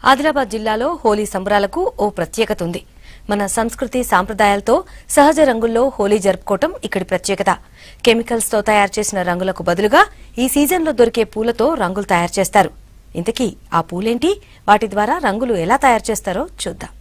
ఆదిలాబాద్ జిల్లాలో హోలీ సంబరాలకు ఓ ప్రత్యేకత ఉంది. మన సంస్కృతి సాంప్రదాయాలతో సహజ రంగుల్లో హోలీ జరుపుకోవటం ఇక్కడి ప్రత్యేకత. కెమికల్స్ తో తయారు చేసిన రంగులకు బదులుగా ఈ సీజన్లో దొరికే పూలతో రంగులు తయారు చేస్తారు. ఇంతకీ ఆ పూలేంటి, వాటి ద్వారా రంగులు ఎలా తయారు చేస్తారో చూద్దాం.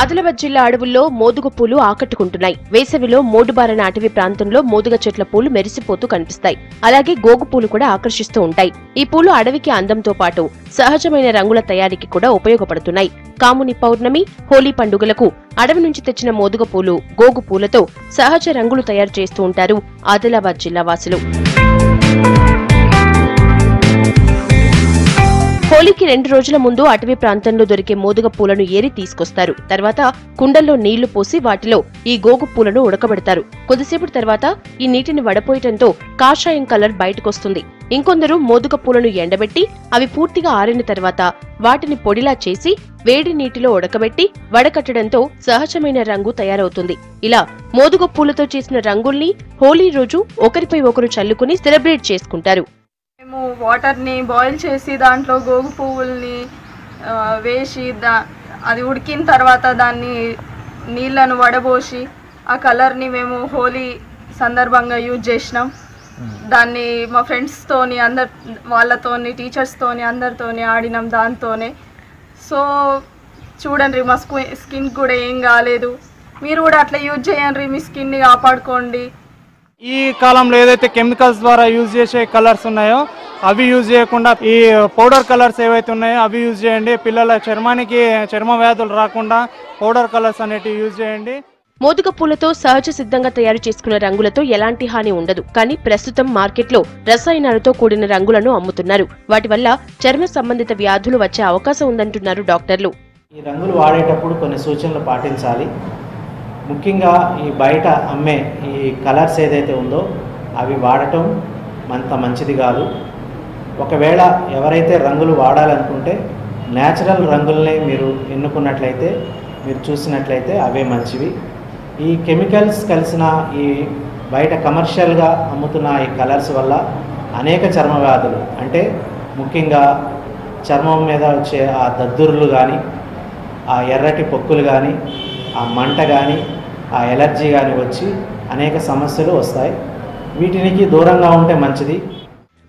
ఆదిలాబాద్ జిల్లా అడవుల్లో మోదుగ పూలు ఆకట్టుకుంటున్నాయి. వేసవిలో మోడుబారిన అటవీ ప్రాంతంలో మోదుగ చెట్ల పూలు మెరిసిపోతూ కనిపిస్తాయి. అలాగే గోగు పూలు కూడా ఆకర్షిస్తూ ఉంటాయి. ఈ పూలు అడవికి అందంతో పాటు సహజమైన రంగుల తయారీకి కూడా ఉపయోగపడుతున్నాయి. కాముని పౌర్ణమి, హోలీ పండుగలకు అడవి నుంచి తెచ్చిన మోదుగ పూలు, గోగు పూలతో సహజ రంగులు తయారు చేస్తూ ఉంటారు ఆదిలాబాద్ జిల్లా వాసులు. హోలీకి 2 రోజుల ముందు అటవీ ప్రాంతంలో దొరికే మోదుగ పూలను ఏరి తీసుకొస్తారు. తర్వాత కుండల్లో నీళ్లు పోసి వాటిలో ఈ గోగు పూలను ఉడకబెడతారు. కొద్దిసేపటి తర్వాత ఈ నీటిని వడపోయటంతో కాషాయం కలర్ బయటకొస్తుంది. ఇంకొందరు మోదుగ పూలను ఎండబెట్టి అవి పూర్తిగా ఆరిన తర్వాత వాటిని పొడిలా చేసి వేడి నీటిలో ఉడకబెట్టి వడకట్టడంతో సహజమైన రంగు తయారవుతుంది. ఇలా మోదుగ పూలతో చేసిన రంగుల్ని హోలీ రోజు ఒకరిపై ఒకరు చల్లుకుని సెలబ్రేట్ చేసుకుంటారు. మేము వాటర్ని బాయిల్ చేసి దాంట్లో గోగు పువ్వుల్ని వేసి అది ఉడికిన తర్వాత దాన్ని నీళ్లను వడబోసి ఆ కలర్ని మేము హోలీ సందర్భంగా యూజ్ చేసినాం. దాన్ని మా ఫ్రెండ్స్తోని వాళ్ళతోని టీచర్స్తోని అందరితోని ఆడినాం దాంతోనే. సో చూడండి, మా స్కిన్ కూడా ఏం కాలేదు. మీరు కూడా అట్లా యూజ్ చేయండి, మీ స్కిన్ని కాపాడుకోండి. ఈ కాలంలో ఏదైతే కెమికల్స్ ద్వారా యూజ్ చేసే కలర్స్ ఉన్నాయో అవి యూజ్ చేయకుండా ఈ పౌడర్ కలర్స్ ఏవైతే ఉన్నాయో అవి యూజ్ చేయండి. పిల్లల చర్మానికి చర్మ వ్యాధులు రాకుండా పౌడర్ కలర్స్ అనేటివి యూజ్ చేయండి. మోదుగ పూలతో సహజ సిద్ధంగా తయారు చేసుకున్న రంగులతో ఎలాంటి హాని ఉండదు. కానీ ప్రస్తుతం మార్కెట్లో రసాయనాలతో కూడిన రంగులను అమ్ముతున్నారు. వాటి వల్ల చర్మ సంబంధిత వ్యాధులు వచ్చే అవకాశం ఉందంటున్నారు డాక్టర్లు. ఈ రంగులు వాడేటప్పుడు కొన్ని సూచనలు పాటించాలి. ముఖ్యంగా ఈ బయట అమ్మే ఈ కలర్స్ ఏదైతే ఉందో అవి వాడటం అంత మంచిది కాదు. ఒకవేళ ఎవరైతే రంగులు వాడాలనుకుంటే న్యాచురల్ రంగుల్ని మీరు ఎన్నుకున్నట్లయితే, మీరు చూసినట్లయితే అవే మంచివి. ఈ కెమికల్స్ కలిసిన ఈ బయట కమర్షియల్గా అమ్ముతున్న ఈ కలర్స్ వల్ల అనేక చర్మ వ్యాధులు, అంటే ముఖ్యంగా చర్మం మీద వచ్చే ఆ దద్దుర్లు కానీ, ఆ ఎర్రటి పొక్కులు కానీ, ఆ మంట కానీ, ఆ ఎలర్జీ కానీ వచ్చి అనేక సమస్యలు వస్తాయి. వీటికి దూరంగా ఉంటే మంచిది.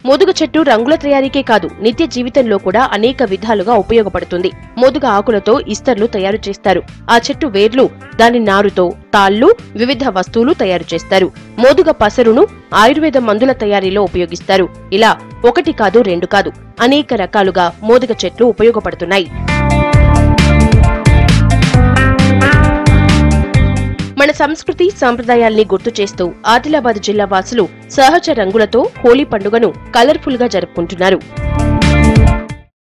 మోదుగ చెట్టు రంగుల తయారీకే కాదు, నిత్య జీవితంలో కూడా అనేక విధాలుగా ఉపయోగపడుతుంది. మోదుగ ఆకులతో ఇస్తర్లు తయారు చేస్తారు. ఆ చెట్టు వేర్లు, దాని నారుతో తాళ్లు, వివిధ వస్తువులు తయారు చేస్తారు. మోదుగ పసరును ఆయుర్వేద మందుల తయారీలో ఉపయోగిస్తారు. ఇలా 1 కాదు 2 కాదు, అనేక రకాలుగా మోదుగ చెట్లు ఉపయోగపడుతున్నాయి. మన సంస్కృతి సాంప్రదాయాల్ని గుర్తు చేస్తూ ఆదిలాబాద్ జిల్లా వాసులు సహజ రంగులతో హోలీ పండుగను కలర్ఫుల్ గా జరుపుకుంటున్నారు.